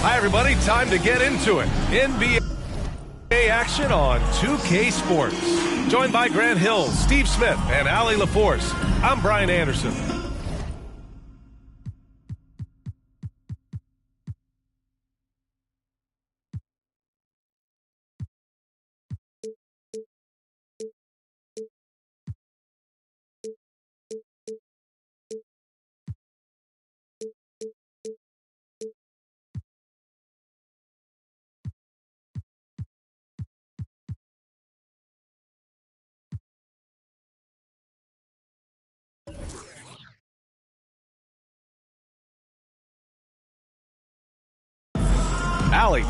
Hi, everybody. Time to get into it. NBA action on 2K Sports. Joined by Grant Hill, Steve Smith, and Allie LaForce. I'm Brian Anderson. Allie,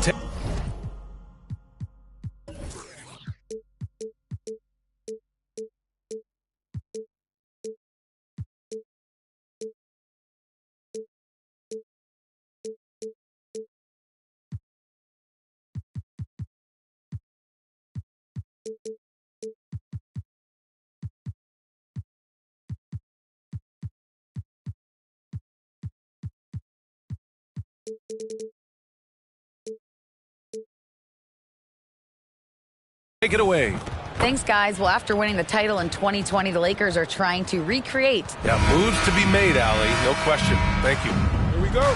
take it away. Thanks, guys. Well, after winning the title in 2020, the Lakers are trying to recreate. Yeah, moves to be made, Allie. No question. Thank you. Here we go.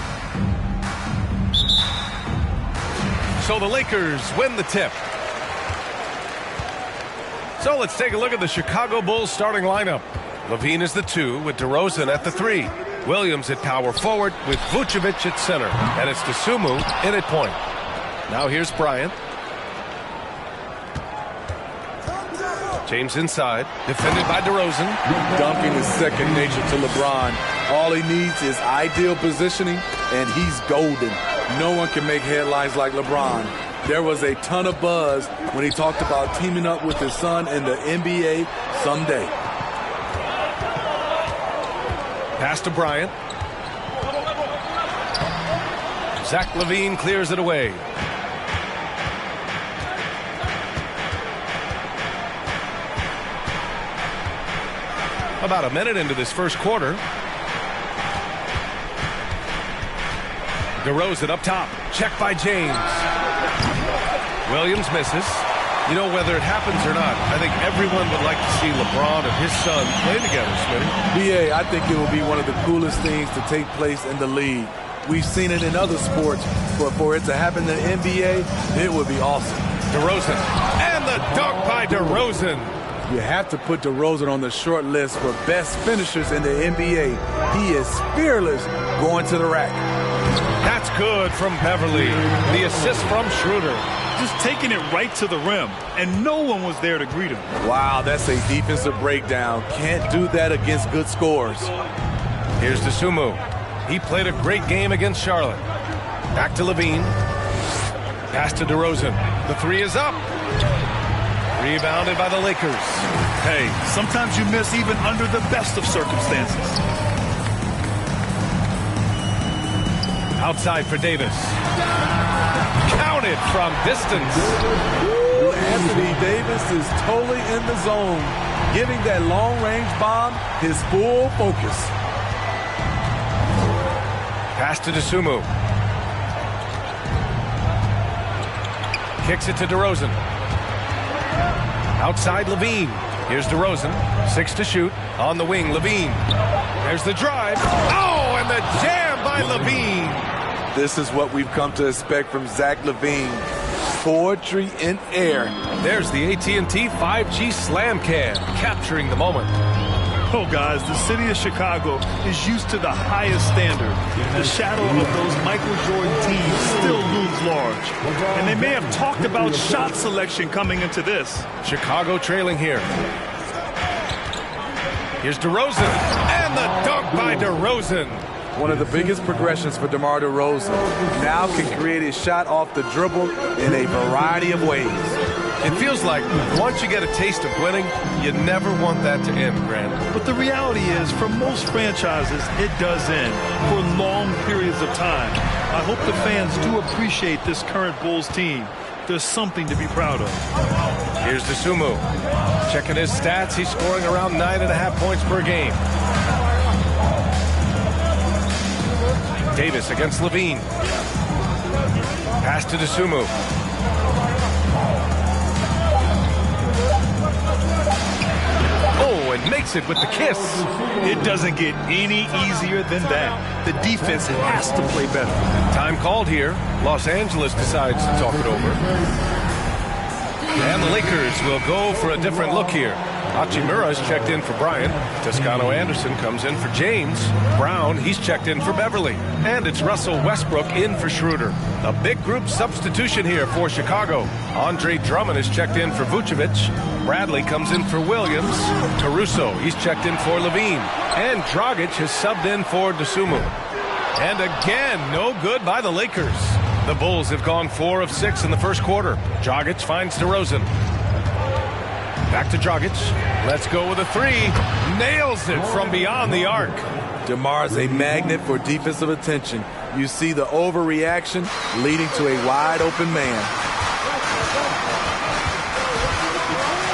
So the Lakers win the tip. So let's take a look at the Chicago Bulls starting lineup. LaVine is the 2 with DeRozan at the 3. Williams at power forward with Vucevic at center. And it's Dosunmu in at point. Now here's Bryant. James inside, defended by DeRozan. Dunking is second nature to LeBron. All he needs is ideal positioning, and he's golden. No one can make headlines like LeBron. There was a ton of buzz when he talked about teaming up with his son in the NBA someday. Pass to Bryant. Zach LaVine clears it away. About a minute into this first quarter. DeRozan up top. Check by James. Williams misses. You know, whether it happens or not, I think everyone would like to see LeBron and his son play together, Smitty. BA, I think it will be one of the coolest things to take place in the league. We've seen it in other sports, but for it to happen in the NBA, it would be awesome. DeRozan. And the dunk by DeRozan. You have to put DeRozan on the short list for best finishers in the NBA. He is fearless going to the rack. That's good from Beverly. The assist from Schroeder. Just taking it right to the rim, and no one was there to greet him. Wow, that's a defensive breakdown. Can't do that against good scores. Here's Dosunmu. He played a great game against Charlotte. Back to LaVine. Pass to DeRozan. The 3 is up. Rebounded by the Lakers. Hey, sometimes you miss even under the best of circumstances. Outside for Davis. Counted from distance. Ooh, Anthony Davis is totally in the zone, giving that long-range bomb his full focus. Pass to Dosunmu. Kicks it to DeRozan. Outside LaVine. Here's DeRozan. 6 to shoot. On the wing, LaVine. There's the drive. Oh, and the jam by LaVine. This is what we've come to expect from Zach LaVine. Poetry in air. There's the AT&T 5G Slam Cam, capturing the moment. Oh, guys, the city of Chicago is used to the highest standard. The shadow of those Michael Jordan teams still looms large. And they may have talked about shot selection coming into this. Chicago trailing here. Here's DeRozan, and the dunk by DeRozan. One of the biggest progressions for DeMar DeRozan. Now can create a shot off the dribble in a variety of ways. It feels like once you get a taste of winning, you never want that to end, Grant. But the reality is, for most franchises, it does end for long periods of time. I hope the fans do appreciate this current Bulls team. There's something to be proud of. Here's Dosunmu. Checking his stats, he's scoring around 9.5 points per game. Davis against LaVine. Pass to Dosunmu. Oh, and makes it with the kiss. It doesn't get any easier than that. The defense has to play better. Time called here. Los Angeles decides to talk it over. And the Lakers will go for a different look here. Hachimura is checked in for Bryant. Toscano Anderson comes in for James. Brown, he's checked in for Beverly. And it's Russell Westbrook in for Schroeder. A big group substitution here for Chicago. Andre Drummond is checked in for Vucevic. Bradley comes in for Williams. Caruso, he's checked in for Levine. And Dragic has subbed in for Dosunmu. And again, no good by the Lakers. The Bulls have gone 4 of 6 in the first quarter. Dragic finds DeRozan. Back to Dragic. Let's go with a three. Nails it from beyond the arc. DeMar's a magnet for defensive attention. You see the overreaction leading to a wide open man.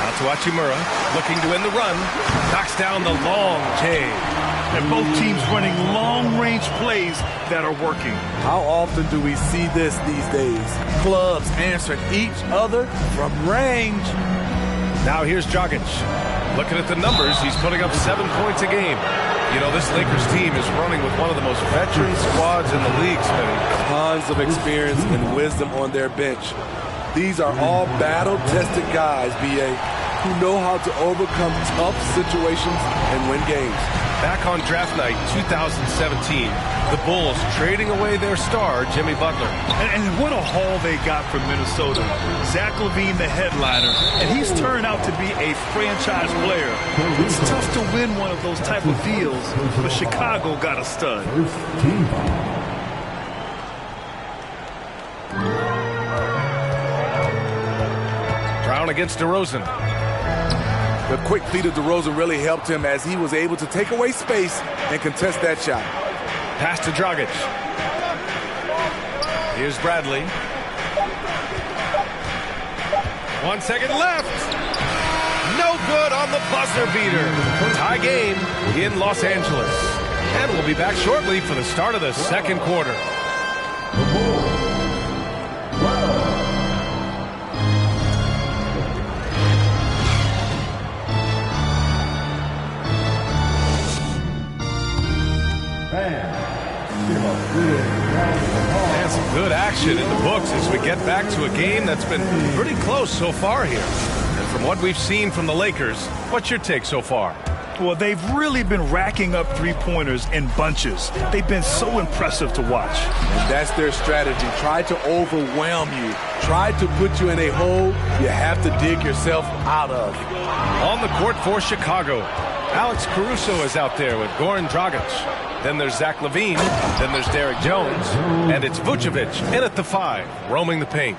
Out to Hachimura, looking to end the run. Knocks down the long J. And both teams running long-range plays that are working. How often do we see this these days? Clubs answering each other from range. Now here's Dragic. Looking at the numbers, he's putting up 7 points a game. You know, this Lakers team is running with one of the most veteran squads in the league, Smitty. Tons of experience and wisdom on their bench. These are all battle-tested guys, B.A., who know how to overcome tough situations and win games. Back on draft night 2017, the Bulls trading away their star, Jimmy Butler. And what a haul they got from Minnesota. Zach LaVine, the headliner, and he's turned out to be a franchise player. It's tough to win one of those type of deals, but Chicago got a stud. Brown against DeRozan. The quick feet of DeRozan really helped him as he was able to take away space and contest that shot. Pass to Dragic. Here's Bradley. 1 second left. No good on the buzzer beater. Tie game in Los Angeles. And we'll be back shortly for the start of the second quarter. And some good action in the books as we get back to a game that's been pretty close so far here. And from what we've seen from the Lakers, what's your take so far? Well, they've really been racking up three-pointers in bunches. They've been so impressive to watch. And that's their strategy. Try to overwhelm you. Try to put you in a hole you have to dig yourself out of. On the court for Chicago, Alex Caruso is out there with Goran Dragic. Then there's Zach LaVine. Then there's Derrick Jones. And it's Vucevic in at the 5, roaming the paint.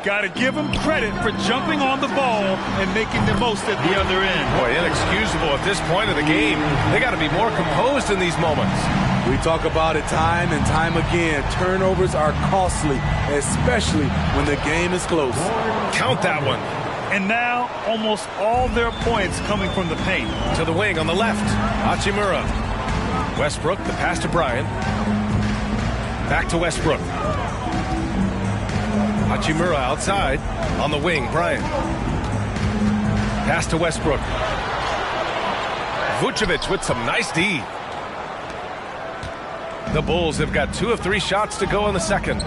Got to give him credit for jumping on the ball and making the most at the other end. Boy, inexcusable at this point of the game. They got to be more composed in these moments. We talk about it time and time again. Turnovers are costly, especially when the game is close. Count that one. And now, almost all their points coming from the paint. To the wing on the left, Hachimura. Westbrook, the pass to Bryant. Back to Westbrook. Hachimura outside. On the wing, Bryant. Pass to Westbrook. Vucevic with some nice D. The Bulls have got 2 of 3 shots to go in the second.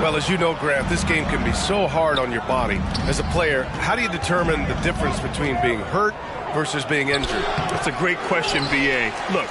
Well, as you know, Grant, this game can be so hard on your body. As a player, how do you determine the difference between being hurt versus being injured? That's a great question, B.A. Look,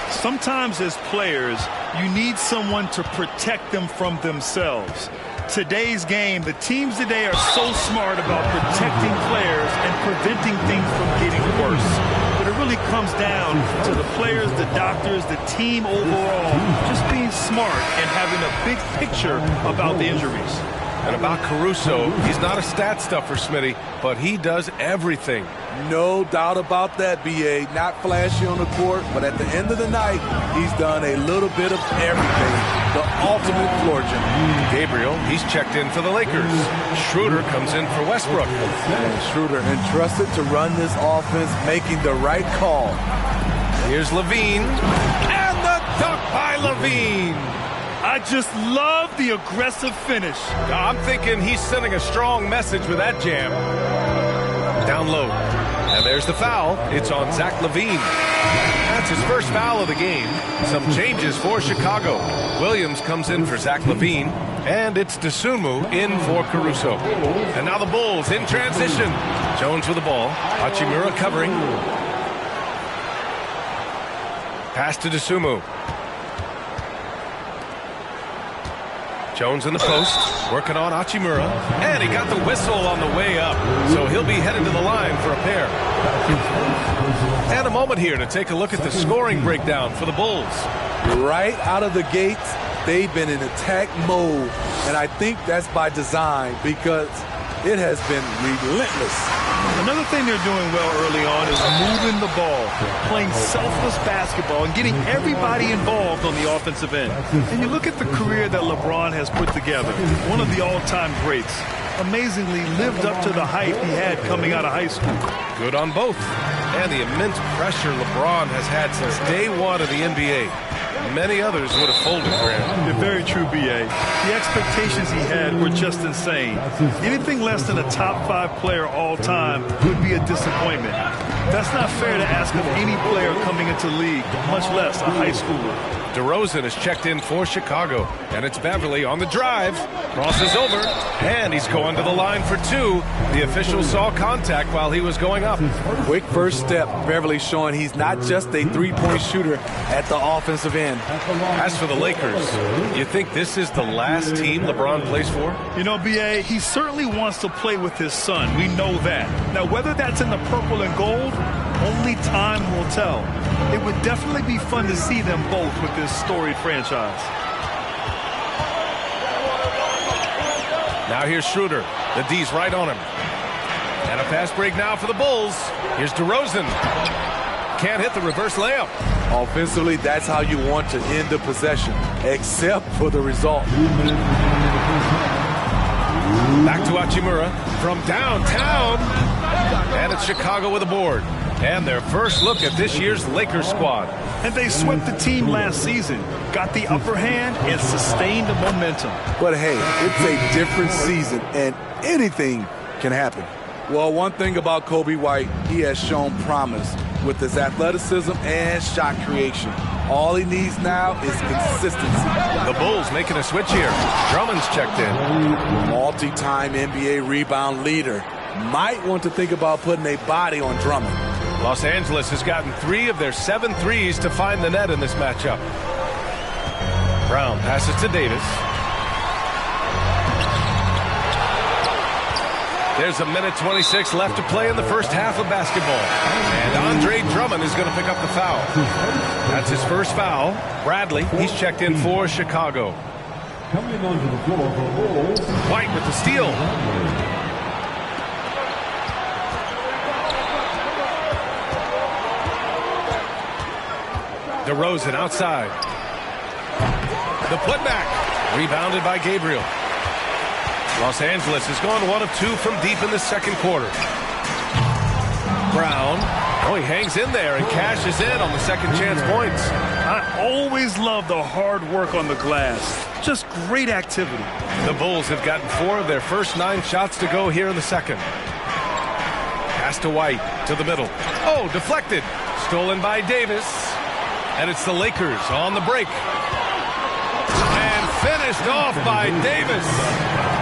sometimes as players, you need someone to protect them from themselves. Today's game, the teams today are so smart about protecting players and preventing things from getting worse. But it really comes down to the players, the doctors, the team overall, just being smart and having a big picture about the injuries. And about Caruso, he's not a stat stuffer, Smitty, but he does everything. No doubt about that, B.A. Not flashy on the court, but at the end of the night, he's done a little bit of everything. The ultimate floor general. Gabriel, he's checked in for the Lakers. Schroeder comes in for Westbrook. And Schroeder entrusted to run this offense, making the right call. Here's LaVine. And the Dunk by LaVine. I just love the aggressive finish. I'm thinking he's sending a strong message with that jam. Down low. And there's the foul. It's on Zach LaVine. That's his first foul of the game. Some changes for Chicago. Williams comes in for Zach LaVine. And it's Dosunmu in for Caruso. And now the Bulls in transition. Jones with the ball. Hachimura covering. Pass to Dosunmu. Jones in the post, working on Hachimura, and he got the whistle on the way up, so he'll be headed to the line for a pair. And a moment here to take a look at the scoring breakdown for the Bulls. Right out of the gates, they've been in attack mode, and I think that's by design because it has been relentless. Another thing they're doing well early on is moving the ball, playing selfless basketball, and getting everybody involved on the offensive end. And you look at the career that LeBron has put together, one of the all-time greats. Amazingly lived up to the hype he had coming out of high school. Good on both. And the immense pressure LeBron has had since day one of the NBA. Many others would have folded, Grant. You're very true, B.A. The expectations he had were just insane. Anything less than a top 5 player all time would be a disappointment. That's not fair to ask of any player coming into the league, much less a high schooler. DeRozan is checked in for Chicago, and it's Beverly on the drive. Crosses over, and he's going to the line for 2. The official saw contact while he was going up. Quick first step. Beverly showing he's not just a three-point shooter at the offensive end. As for the Lakers, you think this is the last team LeBron plays for? You know, B.A., he certainly wants to play with his son. We know that. Now, whether that's in the purple and gold, only time will tell. It would definitely be fun to see them both with this storied franchise. Now here's Schroeder. The D's right on him. And a fast break now for the Bulls. Here's DeRozan. Can't hit the reverse layup. Offensively, that's how you want to end the possession, except for the result. Back to Hachimura from downtown. And it's Chicago with a board. And their first look at this year's Lakers squad. And they swept the team last season, got the upper hand, and sustained the momentum. But hey, it's a different season, and anything can happen. Well, one thing about Coby White, he has shown promise with his athleticism and shot creation. All he needs now is consistency. The Bulls making a switch here. Drummond's checked in. Multi-time NBA rebound leader. Might want to think about putting a body on Drummond. Los Angeles has gotten 3 of their 7 threes to find the net in this matchup. Brown passes to Davis. There's a minute 26 left to play in the first half of basketball. And Andre Drummond is going to pick up the foul. That's his first foul. Bradley, he's checked in for Chicago. White with the steal. DeRozan outside. The putback. Rebounded by Gabriel. Los Angeles has gone 1 of 2 from deep in the second quarter. Brown. Oh, he hangs in there and cashes in on the second chance points. I always love the hard work on the glass. Just great activity. The Bulls have gotten 4 of their first 9 shots to go here in the second. Pass to White, to the middle. Oh, deflected. Stolen by Davis. And it's the Lakers on the break. And finished off by Davis.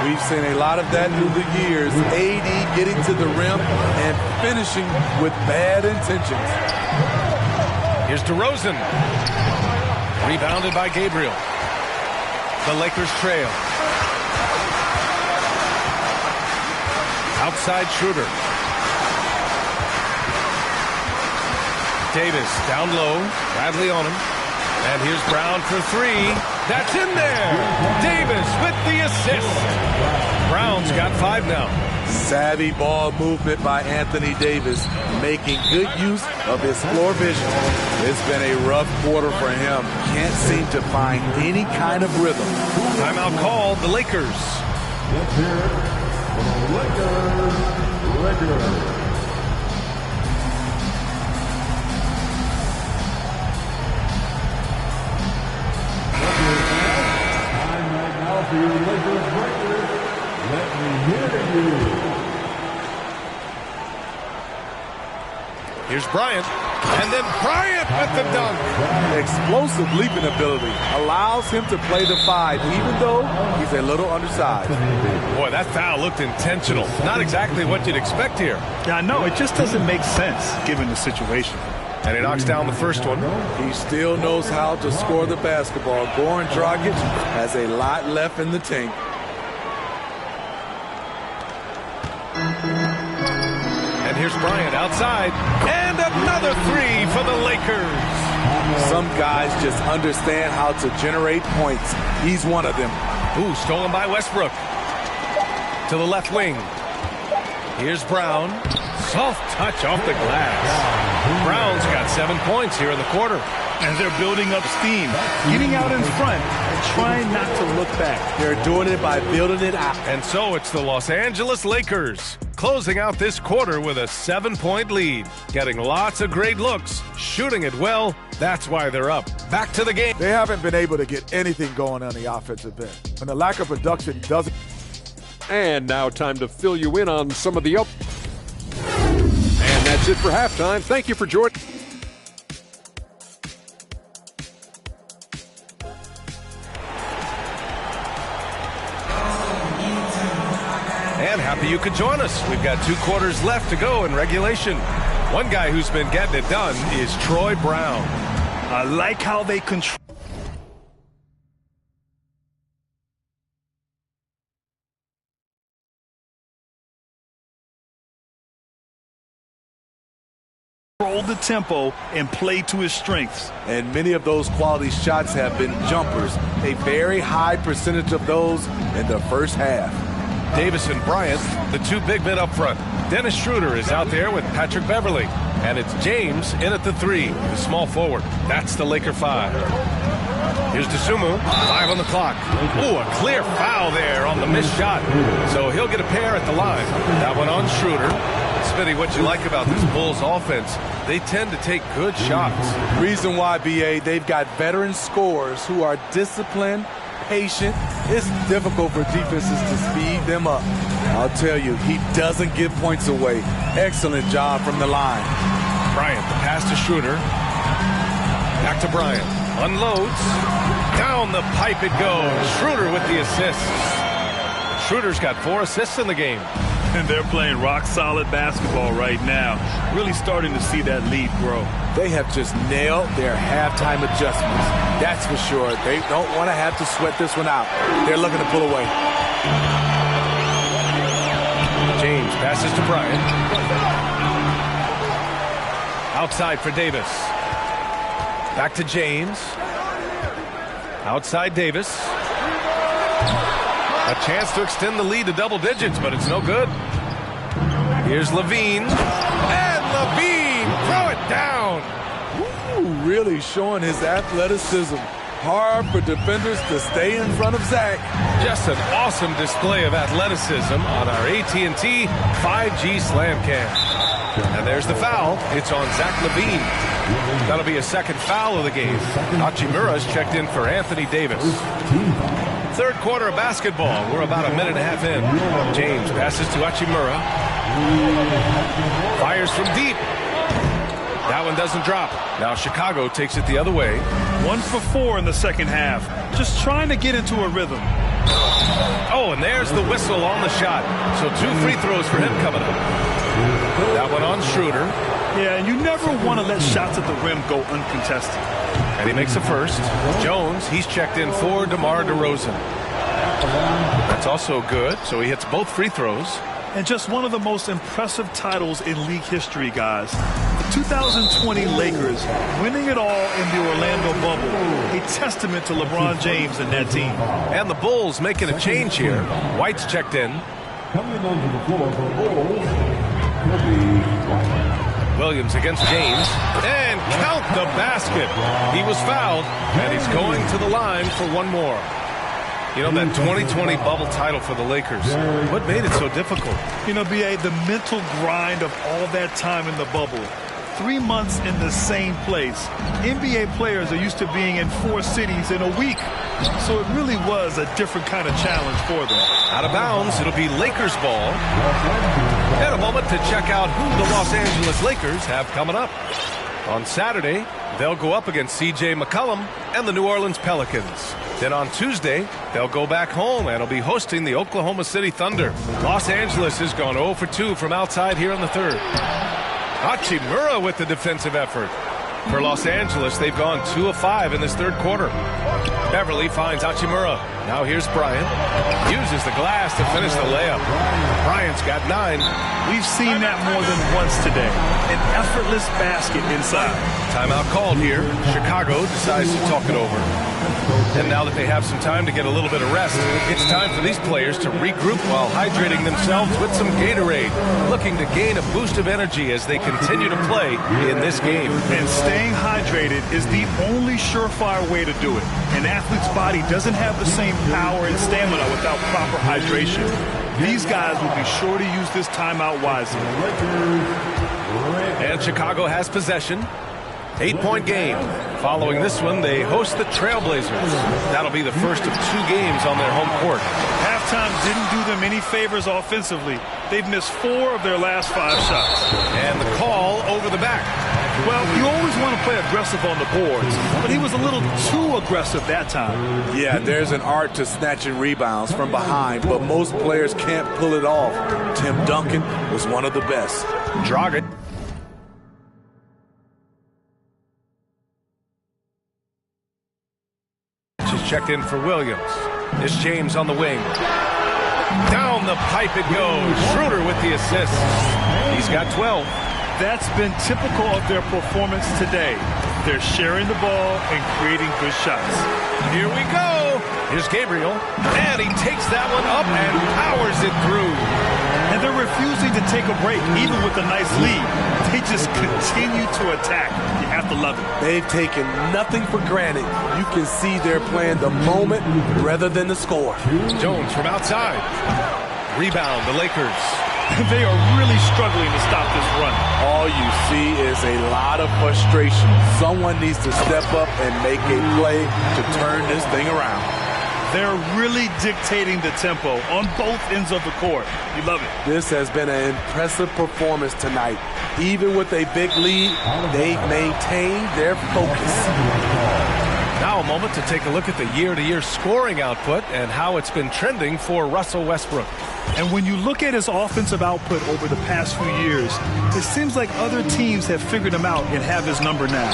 We've seen a lot of that through the years. AD getting to the rim and finishing with bad intentions. Here's DeRozan. Rebounded by Gabriel. The Lakers trail. Outside Schroeder. Davis down low. Bradley on him. And here's Brown for 3. That's in there. Davis with the assist. Brown's got 5 now. Savvy ball movement by Anthony Davis, making good use of his floor vision. It's been a rough quarter for him. Can't seem to find any kind of rhythm. Timeout called, the Lakers. Let's hear it for the Lakers. for your Lakers record, let me hear you. Here's Bryant. And then Bryant with the dunk. Explosive leaping ability allows him to play the 5, even though he's a little undersized. Boy, that foul looked intentional. Not exactly what you'd expect here. Yeah, I know. It just doesn't make sense given the situation. And he knocks down the first one. He still knows how to score the basketball. Goran Dragic has a lot left in the tank. And here's Bryant outside. And another three for the Lakers. Some guys just understand how to generate points. He's one of them. Ooh, stolen by Westbrook. To the left wing. Here's Brown. Soft touch off the glass. Brown's got 7 points here in the quarter. And they're building up steam, getting out in front and trying not to look back. They're doing it by building it out. And so it's the Los Angeles Lakers closing out this quarter with a 7-point lead. Getting lots of great looks, shooting it well. That's why they're up. Back to the game. They haven't been able to get anything going on the offensive end. When the lack of production doesn't. And now time to fill you in on some of the up. And that's it for halftime. Thank you for joining. And happy you could join us. We've got 2 quarters left to go in regulation. One guy who's been getting it done is Troy Brown. I like how they control the tempo and play to his strengths. And many of those quality shots have been jumpers. A very high percentage of those in the first half. Davis and Bryant, the 2 big men up front. Dennis Schroeder is out there with Patrick Beverly. And it's James in at the 3, the small forward. That's the Laker 5. Here's Dosunmu, 5 on the clock. Ooh, a clear foul there on the missed shot. So he'll get a pair at the line. That one on Schroeder. Smitty, what you like about this Bulls offense, they tend to take good shots. Reason why, BA, they've got veteran scorers who are disciplined, patient. It's difficult for defenses to speed them up. I'll tell you, he doesn't give points away. Excellent job from the line. Bryant, the pass to Schroeder. Back to Bryant. Unloads. Down the pipe it goes. Schroeder with the assists. Schroeder's got 4 assists in the game. And they're playing rock-solid basketball right now. Really starting to see that lead grow. They have just nailed their halftime adjustments. That's for sure. They don't want to have to sweat this one out. They're looking to pull away. James passes to Bryant. Outside for Davis. Back to James. Outside Davis. A chance to extend the lead to double digits, but it's no good. Here's Levine. And Levine, throw it down. Ooh, really showing his athleticism. Hard for defenders to stay in front of Zach. Just an awesome display of athleticism on our AT&T 5G Slam Cam. And there's the foul. It's on Zach Levine. That'll be a second foul of the game. Hachimura's checked in for Anthony Davis. Third quarter of basketball. We're about a minute and a half in. James passes to Hachimura. Fires from deep. That one doesn't drop. Now Chicago takes it the other way. 1 for 4 in the second half. Just trying to get into a rhythm. Oh, and there's the whistle on the shot. So 2 free throws for him coming up. That one on Schroeder. Yeah, and you never want to let shots at the rim go uncontested. And he makes the first. Jones, he's checked in for DeMar DeRozan. That's also good. So he hits both free throws. And just one of the most impressive titles in league history, guys. The 2020 Lakers winning it all in the Orlando bubble. A testament to LeBron James and that team. And the Bulls making a change here. White's checked in. Coming onto the floor for Bulls, Kobe White. Williams against James. And count the basket. He was fouled, and he's going to the line for one more. You know, that 2020 bubble title for the Lakers, what made it so difficult? You know, B.A., the mental grind of all that time in the bubble. 3 months in the same place. NBA players are used to being in 4 cities in a week. So it really was a different kind of challenge for them. Out of bounds, it'll be Lakers ball. And a moment to check out who the Los Angeles Lakers have coming up. On Saturday, they'll go up against C.J. McCollum and the New Orleans Pelicans. Then on Tuesday, they'll go back home and will be hosting the Oklahoma City Thunder. Los Angeles has gone 0 for 2 from outside here in the third. Hachimura with the defensive effort. For Los Angeles, they've gone 2 of 5 in this third quarter. Beverly finds Hachimura. Now here's Bryant. Uses the glass to finish the layup. Bryant's got 9. We've seen that more than once today. An effortless basket inside. Timeout called here. Chicago decides to talk it over. And now that they have some time to get a little bit of rest, it's time for these players to regroup while hydrating themselves with some Gatorade, looking to gain a boost of energy as they continue to play in this game. And staying hydrated is the only surefire way to do it. An athlete's body doesn't have the same power and stamina without proper hydration. These guys will be sure to use this timeout wisely. And Chicago has possession. 8-point game. Following this one, they host the Trailblazers. That'll be the first of 2 games on their home court. Halftime didn't do them any favors offensively. They've missed 4 of their last 5 shots. And the call over the back. Well, you always want to play aggressive on the boards, but he was a little too aggressive that time. Yeah, there's an art to snatching rebounds from behind, but most players can't pull it off. Tim Duncan was one of the best. Dragic. Just checked in for Williams. It's James on the wing. Down the pipe it goes. Schroeder with the assist. He's got 12. That's been typical of their performance today. They're sharing the ball and creating good shots. Here we go. Here's Gabriel. And he takes that one up and powers it through. And they're refusing to take a break, even with a nice lead. They just continue to attack. You have to love it. They've taken nothing for granted. You can see they're playing the moment rather than the score. Jones from outside. Rebound, the Lakers. They are really struggling to stop this run. All you see is a lot of frustration. Someone needs to step up and make a play to turn this thing around. They're really dictating the tempo on both ends of the court. You love it. This has been an impressive performance tonight. Even with a big lead, they've maintained their focus. Now a moment to take a look at the year-to-year scoring output and how it's been trending for Russell Westbrook. And when you look at his offensive output over the past few years, it seems like other teams have figured him out and have his number now.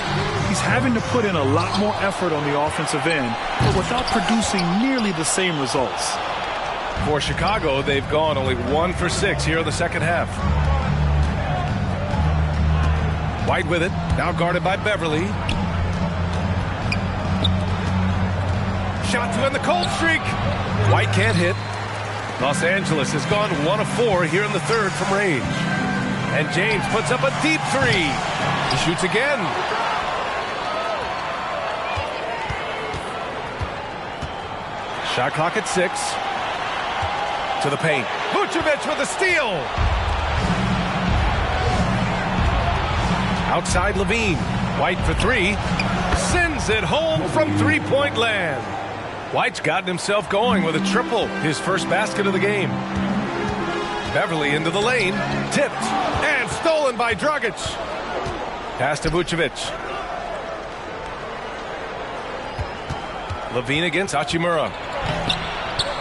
He's having to put in a lot more effort on the offensive end, but without producing nearly the same results. For Chicago, they've gone only 1 for 6 here in the second half. White with it, now guarded by Beverly. Shot to end the cold streak. White can't hit. Los Angeles has gone 1 of 4 here in the third from range. And James puts up a deep 3. He shoots again. Shot clock at 6. To the paint. Vucevic with a steal. Outside Levine. White for 3. Sends it home from three-point land. White's gotten himself going with a triple, his first basket of the game. Beverly into the lane, tipped, and stolen by Dragic. Pass to Vucevic. Levine against Hachimura.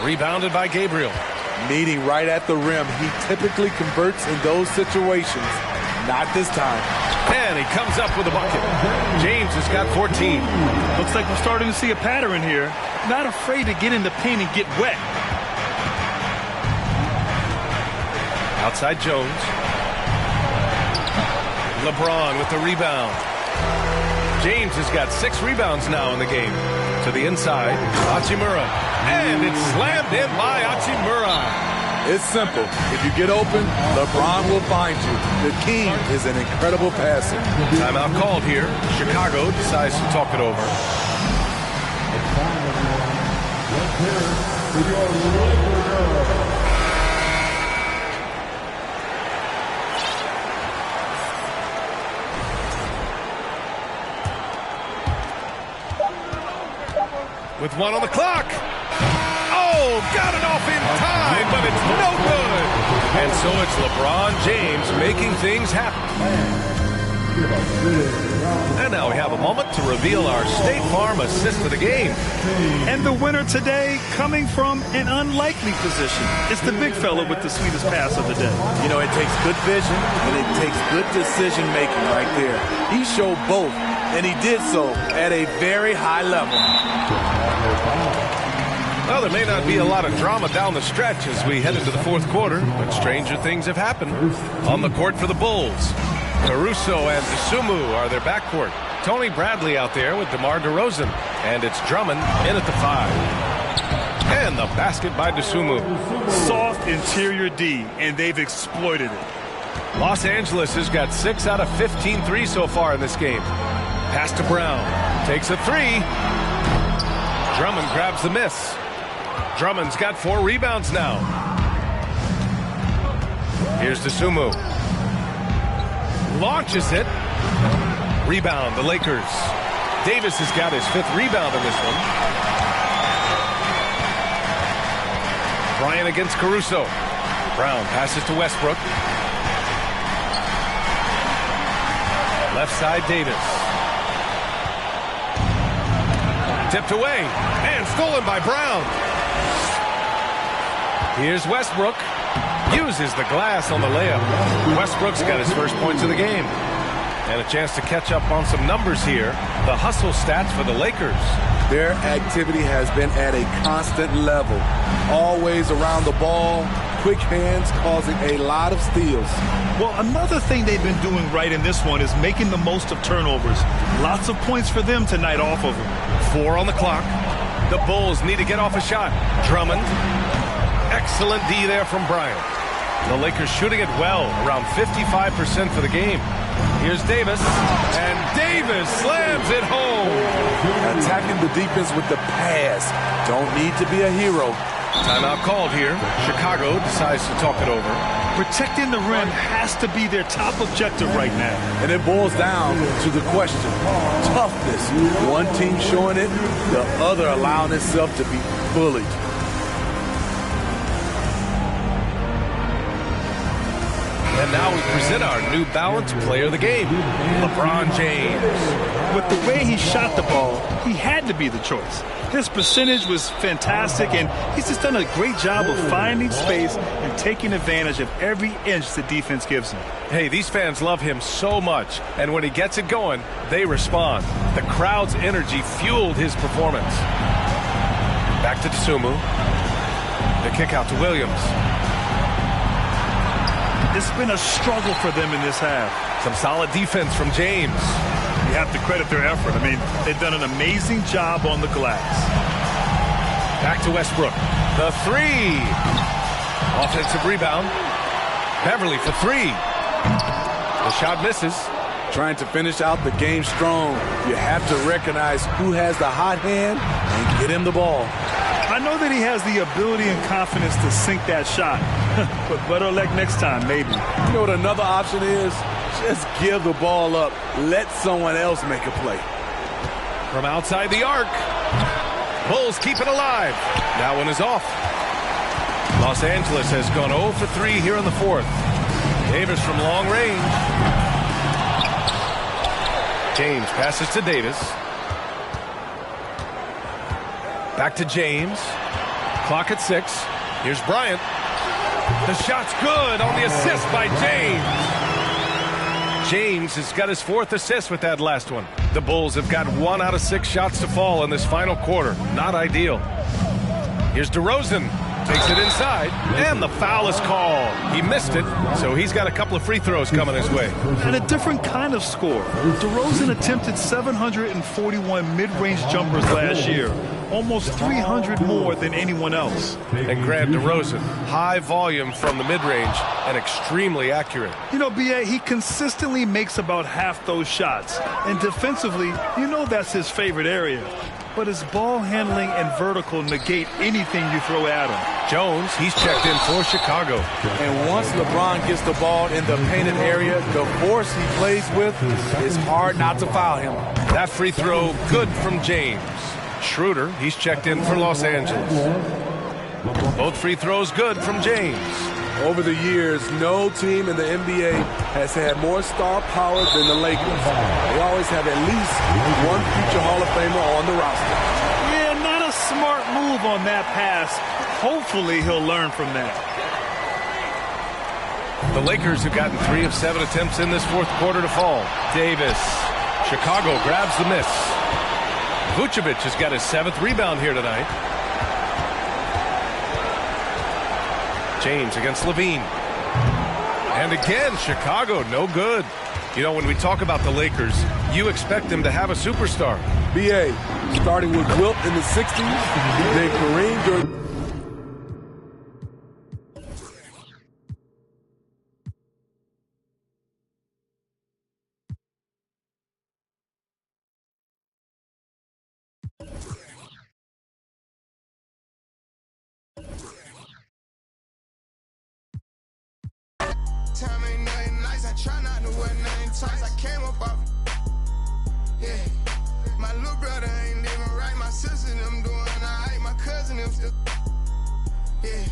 Rebounded by Gabriel. Meeting right at the rim. He typically converts in those situations. Not this time. And he comes up with a bucket. James has got 14. Looks like we're starting to see a pattern here. Not afraid to get in the paint and get wet. Outside Jones. LeBron with the rebound. James has got 6 rebounds now in the game. To the inside, Hachimura. And it's slammed in by Hachimura. It's simple. If you get open, LeBron will find you. The king is an incredible passer. Timeout called here. Chicago decides to talk it over. with 1 on the clock. Oh, got it off in time, but it's no good. And so it's LeBron James making things happen. And now we have a moment to reveal our State Farm assist of the game. And the winner today coming from an unlikely position. It's the big fella with the sweetest pass of the day. You know, it takes good vision and it takes good decision making right there. He showed both, and he did so at a very high level. Well, there may not be a lot of drama down the stretch as we head into the fourth quarter, but stranger things have happened. On the court for the Bulls, Caruso and Dosunmu are their backcourt. Tony Bradley out there with DeMar DeRozan, and it's Drummond in at the 5. And the basket by Dosunmu. Soft interior D, and they've exploited it. Los Angeles has got 6 out of 15 threes so far in this game. Pass to Brown. Takes a 3. Drummond grabs the miss. Drummond's got 4 rebounds now. Here's Dosunmu. Launches it. Rebound, the Lakers. Davis has got his 5th rebound in this one. Bryant against Caruso. Brown passes to Westbrook. Left side, Davis. Tipped away and stolen by Brown. Here's Westbrook. Uses the glass on the layup. Westbrook's got his first points of the game. And a chance to catch up on some numbers here. The hustle stats for the Lakers. Their activity has been at a constant level. Always around the ball. Quick hands causing a lot of steals. Well, another thing they've been doing right in this one is making the most of turnovers. Lots of points for them tonight off of them. 4 on the clock. The Bulls need to get off a shot. Drummond. Excellent D there from Bryant. The Lakers shooting it well, around 55% for the game. Here's Davis, and Davis slams it home. Attacking the defense with the pass. Don't need to be a hero. Timeout called here. Chicago decides to talk it over. Protecting the rim has to be their top objective right now. And it boils down to the question. Toughness. One team showing it, the other allowing itself to be bullied. And now we present our New Balance player of the game, LeBron James. With the way he shot the ball, he had to be the choice. His percentage was fantastic, and he's just done a great job of finding space and taking advantage of every inch the defense gives him. Hey, these fans love him so much, and when he gets it going, they respond. The crowd's energy fueled his performance. Back to Dosunmu. The kick out to Williams. It's been a struggle for them in this half. Some solid defense from James. You have to credit their effort. I mean, they've done an amazing job on the glass. Back to Westbrook. The 3. Offensive rebound. Beverly for 3. The shot misses. Trying to finish out the game strong. You have to recognize who has the hot hand and get him the ball. I know that he has the ability and confidence to sink that shot. But better luck next time, maybe. You know what another option is? Just give the ball up. Let someone else make a play. From outside the arc. Bulls keep it alive. That one is off. Los Angeles has gone 0 for 3 here in the fourth. Davis from long range. James passes to Davis. Back to James. Clock at 6. Here's Bryant. The shot's good on the assist by James. James has got his 4th assist with that last one. The Bulls have got 1 out of 6 shots to fall in this final quarter. Not ideal. Here's DeRozan. Takes it inside, and the foul is called. He missed it, so he's got a couple of free throws coming his way. And a different kind of score. DeRozan attempted 741 mid-range jumpers last year, almost 300 more than anyone else. And Grant DeRozan, high volume from the mid-range and extremely accurate. You know, B.A., he consistently makes about half those shots. And defensively, you know that's his favorite area. But his ball handling and vertical negate anything you throw at him. Jones, he's checked in for Chicago. And once LeBron gets the ball in the painted area, the force he plays with, it's hard not to foul him. That free throw, good from James. Schroeder. He's checked in for Los Angeles. Both free throws good from James. Over the years, no team in the NBA has had more star power than the Lakers. They always have at least one future Hall of Famer on the roster. Yeah, not a smart move on that pass. Hopefully he'll learn from that. The Lakers have gotten 3 of 7 attempts in this fourth quarter to fall. Davis. Chicago grabs the miss. Vucevic has got his 7th rebound here tonight. James against Levine. And again, Chicago, no good. You know, when we talk about the Lakers, you expect them to have a superstar. B.A. starting with Wilt in the 60s, then Kareem during... Time ain't nothing nice. I try not to wear nothing tight. I came up off. Yeah. My little brother ain't living right. My sister them doing alright. My cousin them still. Yeah.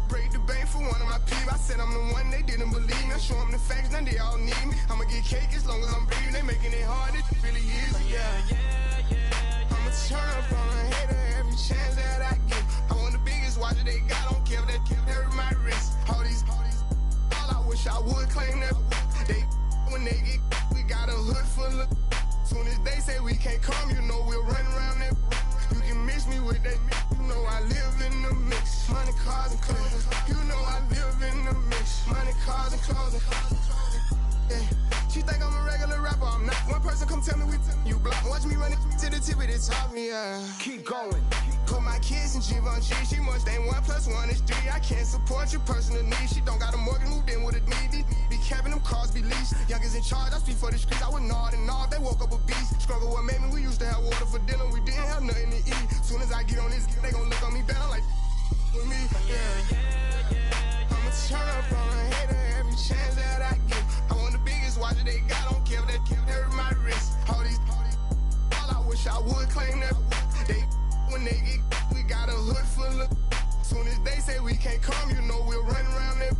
Break the bank for one of my people. I said I'm the one they didn't believe me. I show them the facts, now they all need me. I'ma get cake as long as I'm breathing. They making it hard. It really is. Yeah. I'ma turn up on a hater every chance that I get. I want the biggest watch that they got. Don't care if that hurt my wrist. All I wish I would claim that. They when they get, we got a hood full of. Soon as they say we can't come, you know we'll run around that. You can mix me with that. You know I live in the mix. Money, cars, and clothes. You know I live in the mix. Money, cars, and clothes. Yeah. She think I'm a regular rapper, I'm not. One person come tell me you block. Watch me run it to the tip of the top, yeah. Keep going. Put my kids in Givenchy. She must ain't 1 + 1 is 3. I can't support your personal needs. She don't got a mortgage, moved in with a needy. Be capping them cars, be leased. Youngest in charge, I speak for the streets. I would nod and nod. They woke up a beast. Struggle what made me. We used to have water for dinner. We didn't have nothing to eat. Soon as I get on this, they gon' look on me better like with me. Yeah. I'ma turn up on a hater every chance that I get. I want the biggest watch that they got. Don't care if that hurt my wrist. All I wish I would claim that. They when they get, we got a hood full of. Soon as they say we can't come, you know we'll run around that.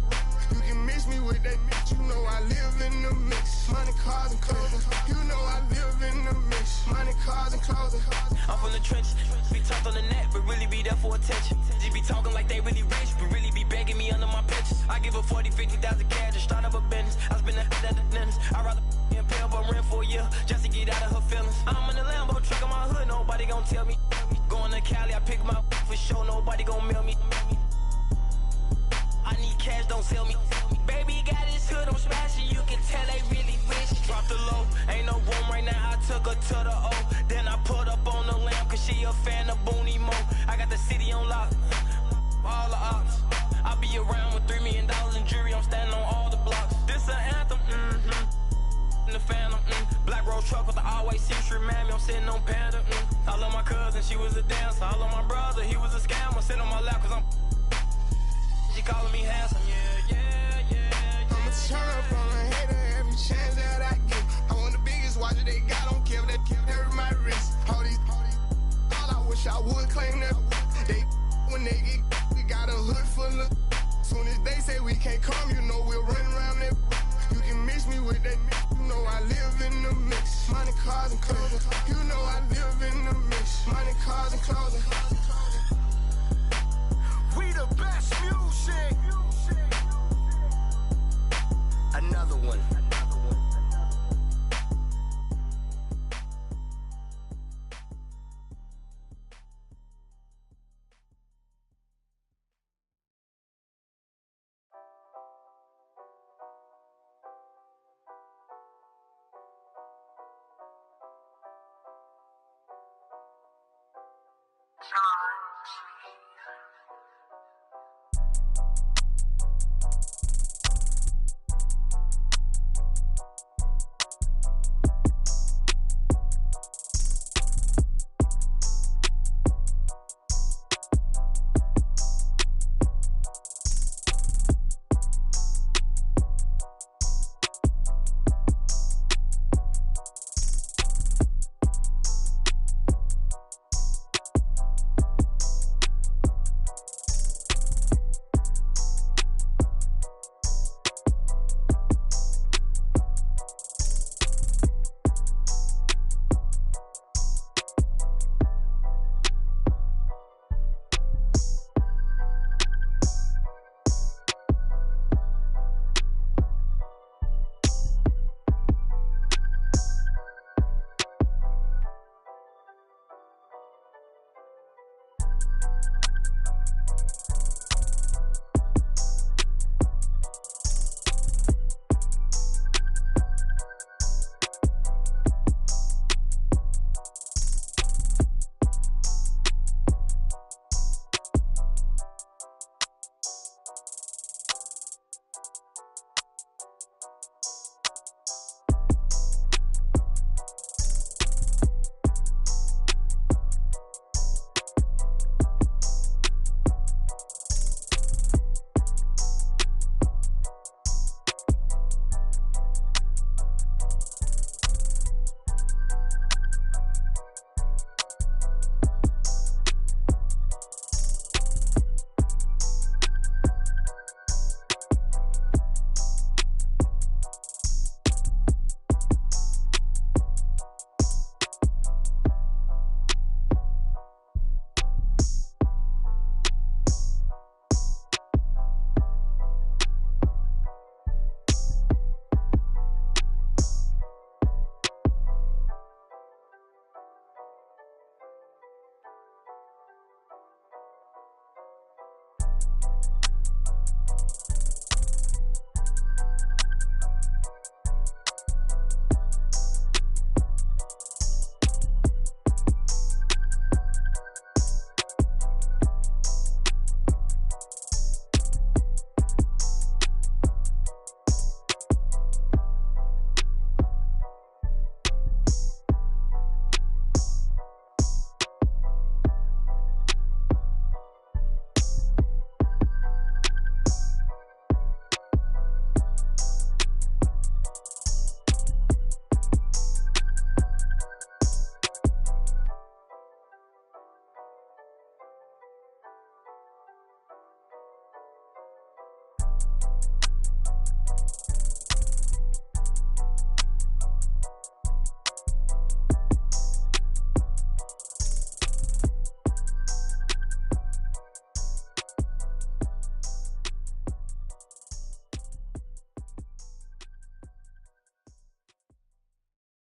You can mix me with that. You know I live in the mix. Money, cars, and clothes. You know I live in the mix. Money, cars, and clothes. I'm from the trenches. We talked on the net, but really be there for attention. They be talking like they really rich, but really be begging me under my pictures. I give her 40, 50,000 cash to start up a business. I spend that at the dentist. I'd rather pay up a rent for a year just to get out of her feelings. I'm in the Lambo truck in my hood, nobody gon' tell me. Going to Cali, I pick my for sure, nobody gon' mail me. I need cash, don't sell me. Baby got his hood, I'm smashing, you can tell they really rich. Drop the low, ain't no room right now, I took her to the O. Then I put up on the lamb, cause she a fan of Booney Mo. I got the city on lock, all the ops. I be around with $3 million in jewelry, I'm standing on all the blocks. This an anthem, in the Phantom, Black Rose truck with the always seems to remind me I'm sitting on Panda, I love my cousin, she was a dancer. I love my brother, he was a scammer. Sit on my lap cause I'm she calling me handsome, yeah. I'ma turn up on a hater every chance that I get. I want the biggest watch that they got. Don't care if that hurt my wrist. All I wish I would claim that. They when they get, we got a hood full of. Soon as they say we can't come, you know we'll run around that. You can mix me with that. You know I live in the mix. Money, cars, and clothes. You know I live in the mix. Money, cars, and clothes. We the best music. Another one.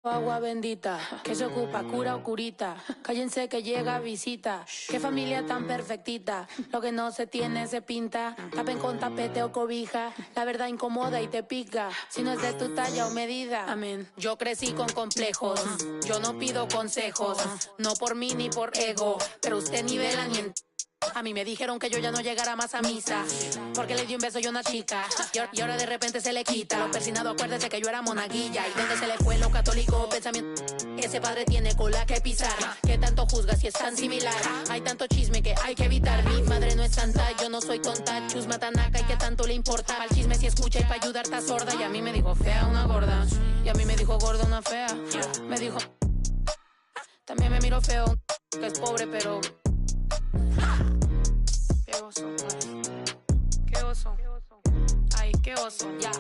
Agua bendita, que se ocupa, cura o curita. Cállense que llega visita. Qué familia tan perfectita. Lo que no se tiene se pinta. Tapen con tapete o cobija. La verdad incomoda y te pica. Si no es de tu talla o medida. Amén. Yo crecí con complejos. Yo no pido consejos. No por mí ni por ego. Pero usted nivela ni en... A mí me dijeron que yo ya no llegara más a misa porque le di un beso yo a una chica y ahora de repente se le quita. Lo persinado, acuérdese que yo era monaguilla. ¿Y dónde se le fue lo católico? Pensamiento. Ese padre tiene cola que pisar. ¿Qué tanto juzga si es tan similar? Hay tanto chisme que hay que evitar. Mi madre no es santa, yo no soy tonta. Chusma tanaca y qué tanto le importa. Al chisme si escucha y para ayudar está sorda. Y a mí me dijo fea una gorda. Y a mí me dijo gorda una fea. Me dijo... También me miró feo que es pobre pero... Qué oso, qué oso, ay, qué oso, ya,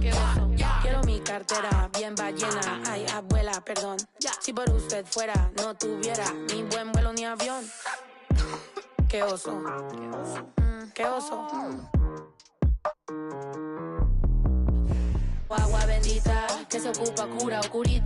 qué oso. Quiero mi cartera bien ballena, ay, abuela, perdón. Si por usted fuera, no tuviera ni buen vuelo ni avión. Qué oso, qué oso. Agua bendita, que se ocupa, cura o curita.